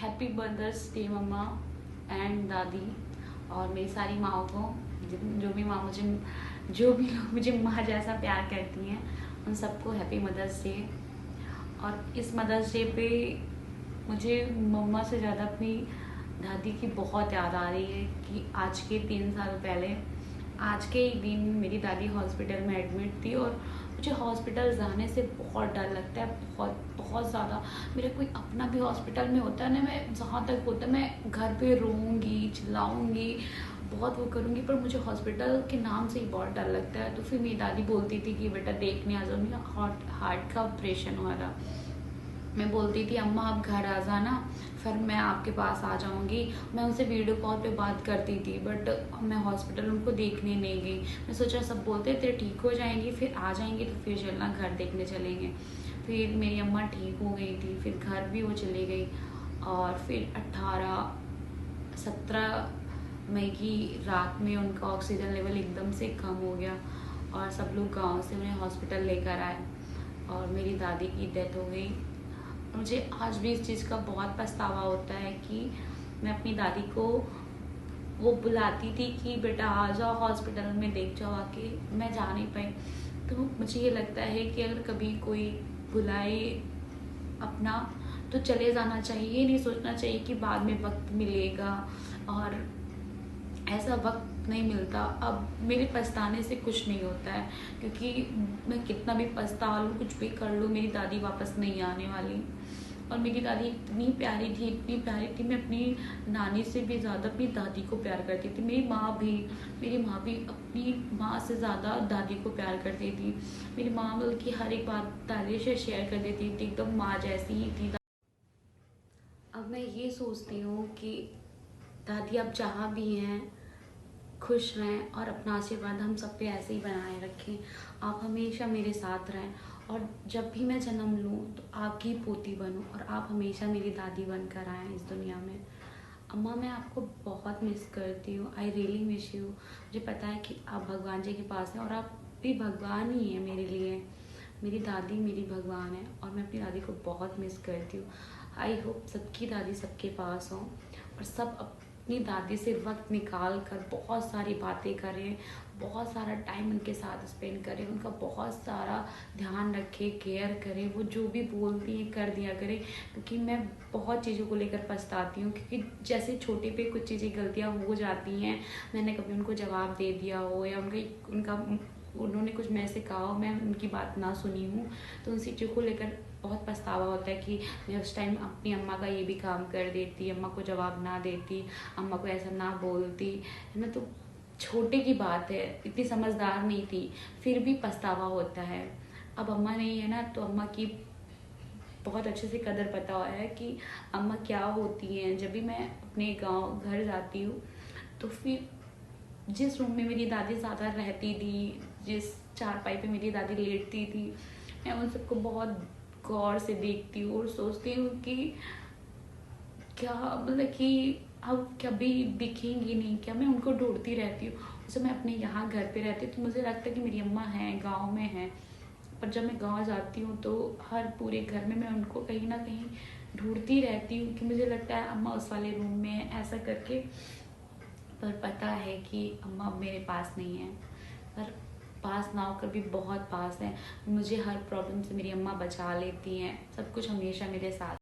Happy Mother's Day मम्मा and दादी और मेरी सारी माओ को, जो भी लोग मुझे माँ जैसा प्यार करती हैं उन सबको हैप्पी मदर्स डे। और इस मदर्स डे पे मुझे मम्मा से ज़्यादा अपनी दादी की बहुत याद आ रही है कि आज के 3 साल पहले आज के ही दिन मेरी दादी हॉस्पिटल में एडमिट थी और मुझे हॉस्पिटल जाने से बहुत डर लगता है, बहुत बहुत ज़्यादा। मेरा कोई अपना भी हॉस्पिटल में होता है ना, मैं जहाँ तक होता है मैं घर पे रोऊंगी, चिल्लाऊंगी, बहुत वो करूँगी, पर मुझे हॉस्पिटल के नाम से ही बहुत डर लगता है। तो फिर मेरी दादी बोलती थी कि बेटा देखने आ जाओ, मेरा हार्ट का ऑपरेशन हुआ था। मैं बोलती थी अम्मा आप घर आ जाना, फिर मैं आपके पास आ जाऊंगी। मैं उनसे वीडियो कॉल पे बात करती थी, बट मैं हॉस्पिटल उनको देखने नहीं गई। मैं सोचा सब बोलते थे ठीक हो जाएंगी, फिर आ जाएंगी तो फिर चलना घर देखने चलेंगे। फिर मेरी अम्मा ठीक हो गई थी, फिर घर भी वो चली गई। और फिर 17 मई की रात में उनका ऑक्सीजन लेवल एकदम से कम हो गया और सब लोग गांव से उन्हें हॉस्पिटल लेकर आए और मेरी दादी की डेथ हो गई। मुझे आज भी इस चीज़ का बहुत पछतावा होता है कि मैं अपनी दादी को वो बुलाती थी कि बेटा आ जाओ हॉस्पिटल में देख जाओ आके, मैं जा नहीं पाई। तो मुझे ये लगता है कि अगर कभी कोई बुलाए अपना तो चले जाना चाहिए, ये नहीं सोचना चाहिए कि बाद में वक्त मिलेगा, और ऐसा वक्त नहीं मिलता। अब मेरे पछताने से कुछ नहीं होता है, क्योंकि मैं कितना भी पछता लूँ, कुछ भी कर लूँ, मेरी दादी वापस नहीं आने वाली। और मेरी दादी इतनी प्यारी थी, इतनी प्यारी थी, मैं अपनी नानी से भी ज़्यादा अपनी दादी को प्यार करती थी। मेरी माँ भी अपनी माँ से ज़्यादा दादी को प्यार करती थी। मेरी माँ बल्कि हर एक बात दादी से शेयर कर देती थी, एकदम माँ जैसी ही थी। अब मैं ये सोचती हूँ कि दादी अब जहाँ भी हैं खुश रहें और अपना आशीर्वाद हम सब पे ऐसे ही बनाए रखें। आप हमेशा मेरे साथ रहें और जब भी मैं जन्म लूँ तो आपकी पोती बनूँ और आप हमेशा मेरी दादी बनकर आएँ इस दुनिया में। अम्मा मैं आपको बहुत मिस करती हूँ, आई रियली मिस यू। मुझे पता है कि आप भगवान जी के पास हैं और आप भी भगवान ही हैं मेरे लिए। मेरी दादी मेरी भगवान है और मैं अपनी दादी को बहुत मिस करती हूँ। आई होप सबकी दादी सबके पास हो और सब अपनी दादी से वक्त निकाल कर बहुत सारी बातें करें, बहुत सारा टाइम उनके साथ स्पेंड करें, उनका बहुत सारा ध्यान रखें, केयर करें, वो जो भी बोलती हैं कर दिया करें। क्योंकि मैं बहुत चीज़ों को लेकर पछताती हूँ, क्योंकि जैसे छोटे पे कुछ चीज़ें गलतियाँ हो जाती हैं, मैंने कभी उनको जवाब दे दिया हो या उन्होंने कुछ मेरे से कहा हो, मैं उनकी बात ना सुनी हूँ, तो उन चीज़ों को लेकर बहुत पछतावा होता है कि मैं उस टाइम अपनी अम्मा का ये भी काम कर देती, अम्मा को जवाब ना देती, अम्मा को ऐसा ना बोलती, है ना। तो छोटे की बात है, इतनी समझदार नहीं थी, फिर भी पछतावा होता है। अब अम्मा नहीं है ना, तो अम्मा की बहुत अच्छे से कदर पता हुआ है कि अम्मा क्या होती हैं। जब भी मैं अपने घर जाती हूँ तो फिर जिस रूम में मेरी दादी ज़्यादा रहती थी, जिस चारपाई पे मेरी दादी लेटती थी, मैं उन सबको बहुत गौर से देखती हूँ और सोचती हूँ कि क्या मतलब कि अब कभी दिखेंगी नहीं क्या, मैं उनको ढूंढती रहती हूँ। जैसे मैं अपने यहाँ घर पे रहती हूँ तो मुझे लगता है कि मेरी अम्मा हैं, गाँव में हैं, पर जब मैं गाँव जाती हूँ तो हर पूरे घर में मैं उनको कहीं ना कहीं ढूंढती रहती हूँ कि मुझे लगता है अम्मा उस वाले रूम में है, ऐसा करके। पर पता है कि अम्मा अब मेरे पास नहीं है, पर पास ना होकर भी बहुत पास है। मुझे हर प्रॉब्लम से मेरी अम्मा बचा लेती हैं, सब कुछ हमेशा मेरे साथ